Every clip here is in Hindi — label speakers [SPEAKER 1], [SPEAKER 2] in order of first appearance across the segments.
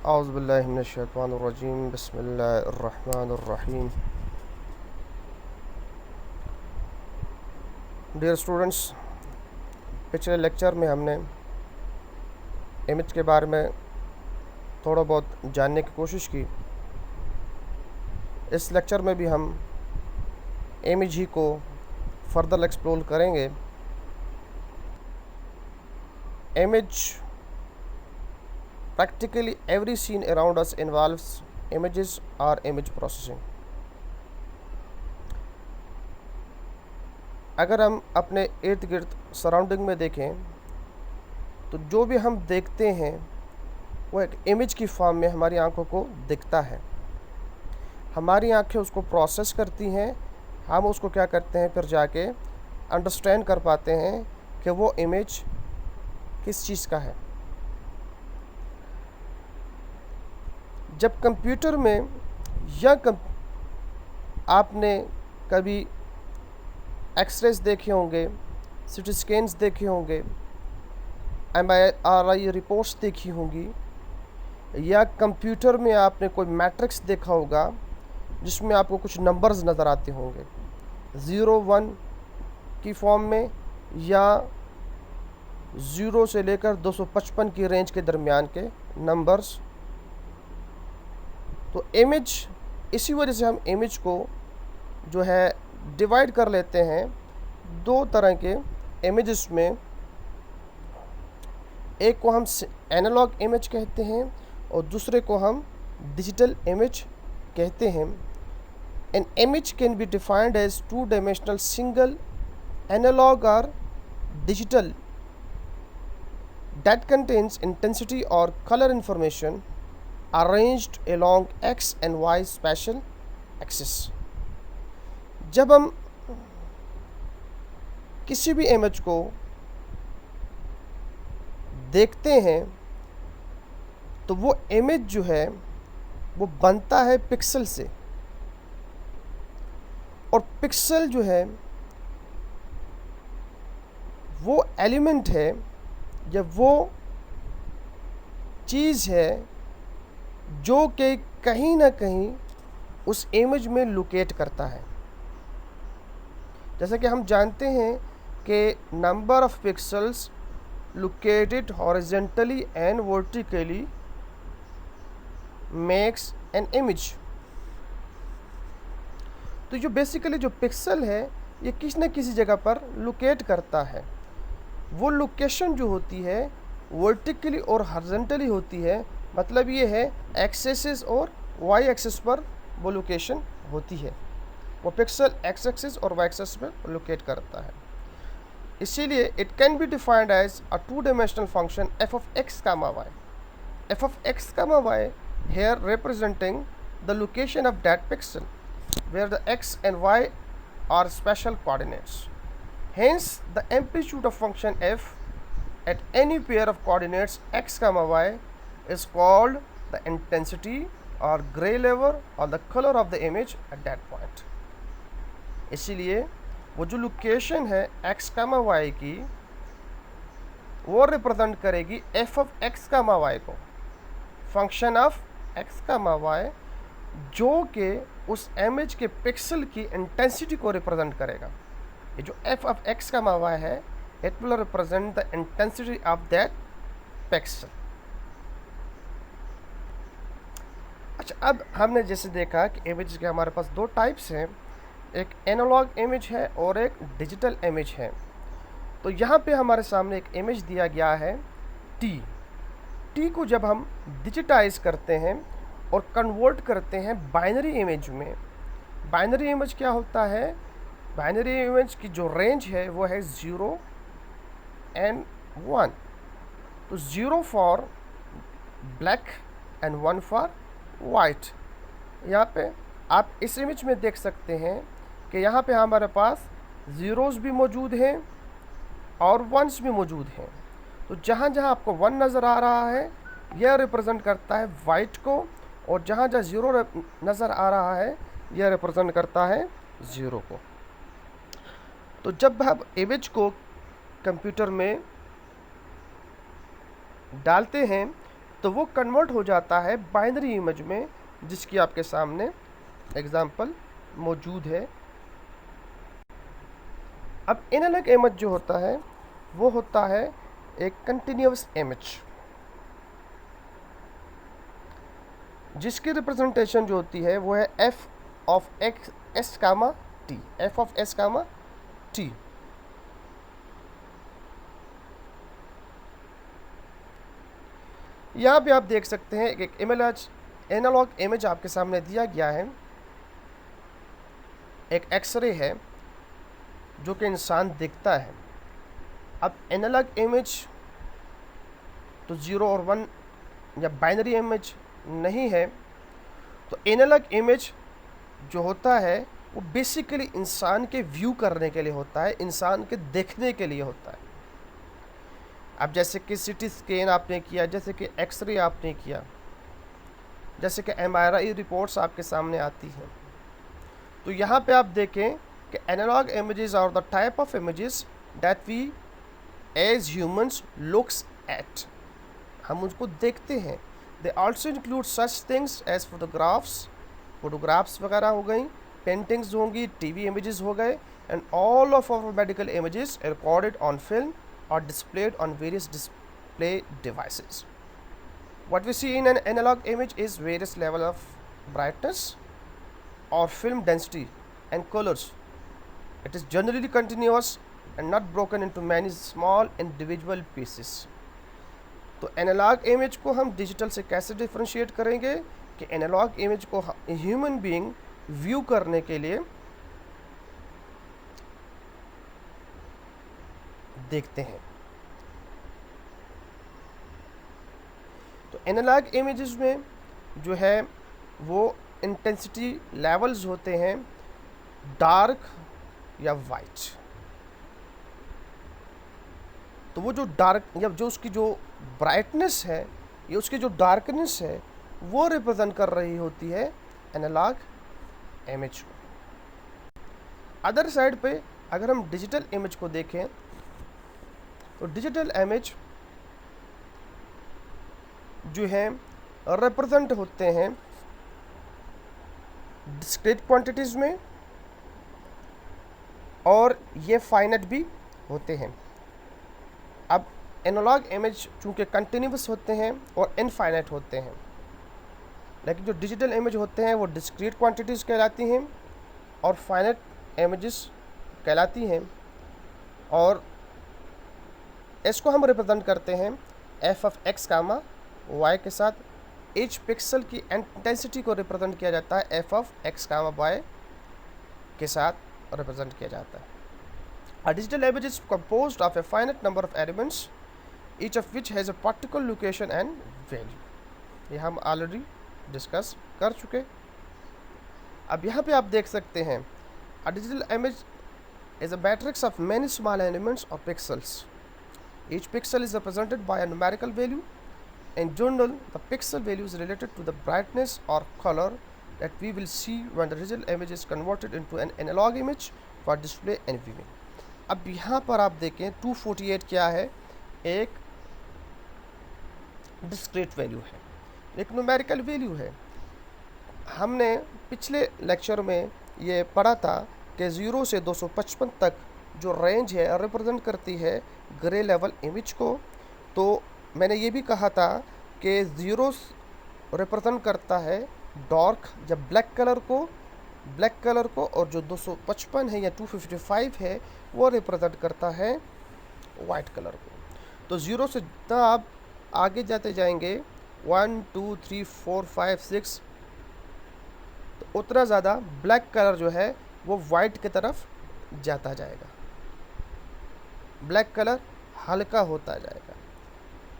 [SPEAKER 1] औज़ुबिल्लाहिमिनश्शैतानिर्रजीम बिस्मिल्लाहिर्रहमानिर्रहीम। डियर स्टूडेंट्स, पिछले लेक्चर में हमने इमेज के बारे में थोड़ा बहुत जानने की कोशिश की। इस लेक्चर में भी हम इमेज ही को फर्दर एक्सप्लोर करेंगे। Image practically every scene around us involves images or image processing। अगर हम अपने इर्द गिर्द सराउंडिंग में देखें तो जो भी हम देखते हैं वो एक इमेज की फॉर्म में हमारी आंखों को दिखता है। हमारी आंखें उसको प्रोसेस करती हैं, हम उसको क्या करते हैं फिर जाके अंडरस्टैंड कर पाते हैं कि वो इमेज किस चीज़ का है। जब कंप्यूटर में या आपने कभी एक्सरेज देखे होंगे, सीटी स्कैन्स देखे होंगे, MRI रिपोर्ट्स देखी होंगी, या कंप्यूटर में आपने कोई मैट्रिक्स देखा होगा जिसमें आपको कुछ नंबर्स नज़र आते होंगे 0-1 की फॉर्म में या 0 से लेकर 255 की रेंज के दरमियान के नंबर्स। तो इमेज, इसी वजह से हम इमेज को जो है डिवाइड कर लेते हैं दो तरह के इमेजेस में। एक को हम एनालॉग इमेज कहते हैं और दूसरे को हम डिजिटल इमेज कहते हैं। An image can be defined as 2-dimensional single analog और digital that contains intensity or color information arranged along x and y spatial axis। जब हम किसी भी इमेज को देखते हैं तो वो इमेज जो है वो बनता है पिक्सल से, और पिक्सल जो है वो एलिमेंट है या वो चीज़ है जो कि कहीं ना कहीं उस इमेज में लोकेट करता है। जैसा कि हम जानते हैं कि number of pixels located horizontally and vertically makes an image. तो जो बेसिकली जो पिक्सल है ये किसी न किसी जगह पर लोकेट करता है। वो लोकेशन जो होती है वर्टिकली और हॉरिजॉन्टली होती है, मतलब ये है एक्स एक्सिस और वाई एक्सिस पर वो लोकेशन होती है। वो पिक्सल एक्स एक्सिस और वाई एक्सिस पर लोकेट करता है। इसीलिए it can be defined as a 2-dimensional function f of x, y। f of x, y here representing the location of that pixel where the x and y are special coordinates। Hence, the amplitude of function f at any pair of coordinates x, y is called the intensity or gray level or the color of the image at that point। इसीलिए वो जो लोकेशन है x, y की वो रिप्रेजेंट करेगी f of x, y को, फंक्शन ऑफ x, y, जो कि उस इमेज के पिक्सल की इंटेंसिटी को रिप्रेजेंट करेगा। ये जो f of x, y है, it will represent the intensity of that pixel. अच्छा, अब हमने जैसे देखा कि इमेज के हमारे पास दो टाइप्स हैं, एक एनालॉग इमेज है और एक डिजिटल इमेज है। तो यहाँ पे हमारे सामने एक इमेज दिया गया है टी को जब हम डिजिटाइज करते हैं और कन्वर्ट करते हैं बाइनरी इमेज में। बाइनरी इमेज क्या होता है? बाइनरी इमेज की जो रेंज है वो है 0 and 1। तो 0 for black and 1 for white. यहाँ पे आप इस इमेज में देख सकते हैं कि यहाँ पे हमारे पास ज़ीरोज़ भी मौजूद हैं और वंस भी मौजूद हैं। तो जहाँ जहाँ आपको 1 नज़र आ रहा है यह रिप्रेजेंट करता है वाइट को, और जहाँ जहाँ 0 नज़र आ रहा है यह रिप्रेजेंट करता है 0 को। तो जब हम इमेज को कंप्यूटर में डालते हैं तो वो कन्वर्ट हो जाता है बाइनरी इमेज में, जिसकी आपके सामने एग्जाम्पल मौजूद है। अब एनालॉग इमेज जो होता है वो होता है एक कंटिन्यूअस इमेज, जिसकी रिप्रेजेंटेशन जो होती है वो है f of x s comma t, f of s comma t. यहाँ पे आप देख सकते हैं एक इमेज, एनालॉग इमेज आपके सामने दिया गया है। एक एक्सरे है जो कि इंसान देखता है। अब एनालॉग इमेज तो 0 और 1 या बाइनरी इमेज नहीं है। तो एनालॉग इमेज जो होता है वो बेसिकली इंसान के व्यू करने के लिए होता है, इंसान के देखने के लिए होता है। अब जैसे कि सीटी स्कैन आपने किया, जैसे कि एक्सरे आपने किया, जैसे कि MRI रिपोर्ट्स आपके सामने आती हैं, तो यहाँ पे आप देखें कि analog images are the type of images that we as humans looks at, हम उसको देखते हैं। They also include such things as photographs वगैरह हो गई, पेंटिंग्स होंगी, टीवी इमेजेस हो गए, and all of our medical images recorded on film or displayed on various display devices. What we see in an analog image is various level of brightness or film density and colors. It is generally continuous and not broken into many small individual pieces. तो एनालॉग इमेज को हम डिजिटल से कैसे डिफ्रेंशिएट करेंगे कि एनालॉग इमेज को ह्यूमन बीइंग व्यू करने के लिए देखते हैं। तो एनालॉग इमेजेस में जो है वो इंटेंसिटी लेवल्स होते हैं डार्क या वाइट। तो वो जो डार्क या जो उसकी जो ब्राइटनेस है या उसकी जो डार्कनेस है वो रिप्रेजेंट कर रही होती है एनालॉग इमेज को। अदर साइड पे अगर हम डिजिटल इमेज को देखें तो डिजिटल इमेज जो है रिप्रेजेंट होते हैं डिस्क्रीट क्वांटिटीज में, और ये फाइनाइट भी होते हैं। अब एनालॉग इमेज चूँकि कंटिन्यूस होते हैं और इनफाइनाइट होते हैं, लेकिन जो डिजिटल इमेज होते हैं वो डिस्क्रीट क्वांटिटीज़ कहलाती हैं और फाइनाइट इमेजेस कहलाती हैं। और इसको हम रिप्रेजेंट करते हैं f of x comma y के साथ। एच पिक्सल की इंटेंसिटी को रिप्रेजेंट किया जाता है f of x comma y के साथ रिप्रेजेंट किया जाता है। A digital image is composed of a finite number of elements, each of which has a particular location and value. ये हम ऑलरेडी डिस्कस कर चुके। अब यहाँ पे आप देख सकते हैं A digital image is a matrix of many small elements or pixels. Each pixel is represented by a numerical value. In general, the pixel value is related to the brightness or color that we will see when the digital image is converted into an analog image for display and viewing. अब यहाँ पर आप देखें 248 क्या है, एक डिस्क्रीट वैल्यू है, एक न्यूमेरिकल वैल्यू है। हमने पिछले लेक्चर में ये पढ़ा था कि 0 से 255 तक जो रेंज है रिप्रेजेंट करती है ग्रे लेवल इमेज को। तो मैंने ये भी कहा था कि 0 रिप्रेजेंट करता है डार्क या ब्लैक कलर को, और जो 255 है या 255 है वो रिप्रेजेंट करता है वाइट कलर को। तो 0 से जितना आप आगे जाते जाएंगे 1 2 3 4 5 6, तो उतना ज़्यादा ब्लैक कलर जो है वो वाइट की तरफ जाता जाएगा, ब्लैक कलर हल्का होता जाएगा।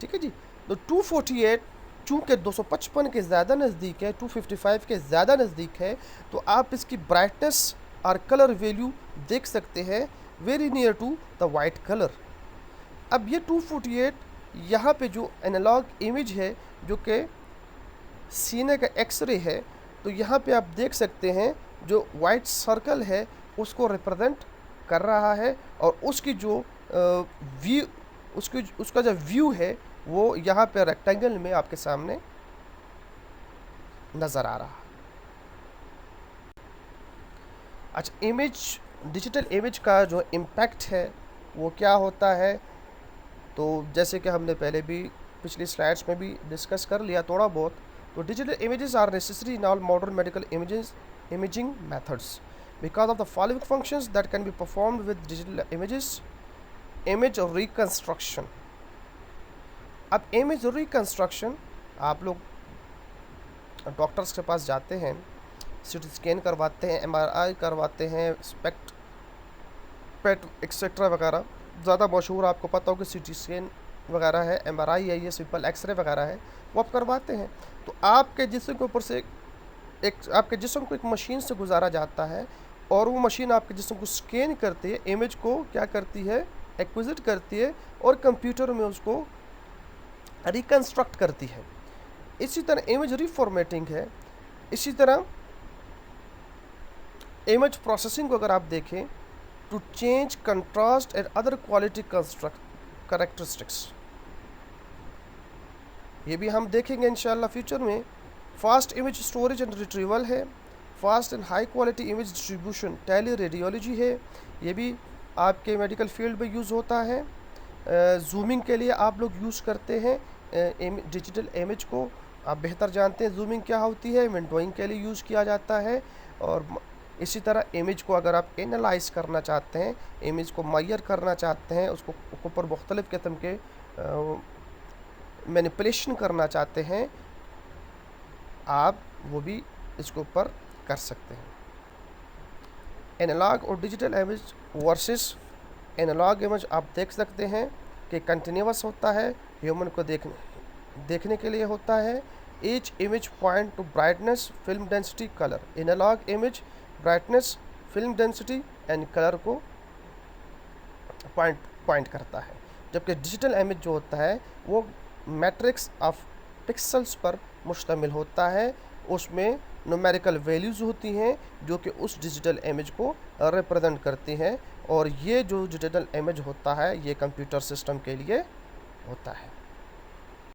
[SPEAKER 1] ठीक है जी। तो 248 चूँकि 255 के ज़्यादा नज़दीक है, 255 के ज़्यादा नज़दीक है, तो आप इसकी ब्राइटनेस और कलर वैल्यू देख सकते हैं very near to the white colour. अब ये 248 यहाँ पे जो एनालॉग इमेज है जो कि सीने का एक्सरे है, तो यहाँ पे आप देख सकते हैं जो वाइट सर्कल है उसको रिप्रेजेंट कर रहा है, और उसकी जो उसका जो व्यू है वो यहाँ पे रेक्टेंगल में आपके सामने नज़र आ रहा है। अच्छा, डिजिटल इमेज का जो इम्पैक्ट है वो क्या होता है, तो जैसे कि हमने पहले भी पिछली स्लाइड्स में भी डिस्कस कर लिया थोड़ा बहुत, तो digital images are necessary in all modern medical imaging methods because of the following functions that can be performed with digital images. Image reconstruction. अब इमेज रिकन्स्ट्रक्शन, आप लोग डॉक्टर्स के पास जाते हैं, सीटी स्कैन करवाते हैं, एमआरआई करवाते हैं, स्पेक्ट पेट एक्सेट्रा वगैरह, ज़्यादा मशहूर आपको पता हो कि सीटी स्कैन वगैरह है, एमआरआई है, ये सिंपल एक्सरे वगैरह है, वो आप करवाते हैं। तो आपके जिस्म के ऊपर से आपके जिस्म को एक मशीन से गुजारा जाता है और वो मशीन आपके जिस्म को स्कैन करती है, इमेज को क्या करती है, एक्विजिट करती है और कंप्यूटर में उसको रिकन्स्ट्रक्ट करती है। इसी तरह इमेज रिफॉर्मेटिंग है। इसी तरह इमेज प्रोसेसिंग को अगर आप देखें, to change contrast and other quality characteristics, ये भी हम देखेंगे इंशाल्लाह फ्यूचर में। Fast image storage and retrieval है, fast and high quality image distribution teleradiology है, ये भी आपके मेडिकल फील्ड में यूज़ होता है। जूमिंग के लिए आप लोग यूज़ करते हैं डिजिटल इमेज को, आप बेहतर जानते हैं जूमिंग क्या होती है, विंडोइंग के लिए यूज़ किया जाता है। और इसी तरह इमेज को अगर आप एनालाइज करना चाहते हैं, इमेज को मैयर करना चाहते हैं, उसको ऊपर मुख्तलिफ़ किस्म के मैनिपुलेशन करना चाहते हैं, आप वो भी इसके ऊपर कर सकते हैं। एनालॉग और digital image versus analog image आप देख सकते हैं कि कंटिन्यूअस होता है, ह्यूमन को देखने के लिए होता है। Each image point to brightness, film density, colour. Analog image brightness, film density and colour को पॉइंट करता है, जबकि डिजिटल इमेज जो होता है वो मैट्रिक्स ऑफ पिक्सल्स पर मुश्तमिल होता है। उसमें न्यूमेरिकल वैल्यूज़ होती हैं जो कि उस डिजिटल इमेज को रिप्रेजेंट करती हैं, और ये जो डिजिटल इमेज होता है ये कंप्यूटर सिस्टम के लिए होता है।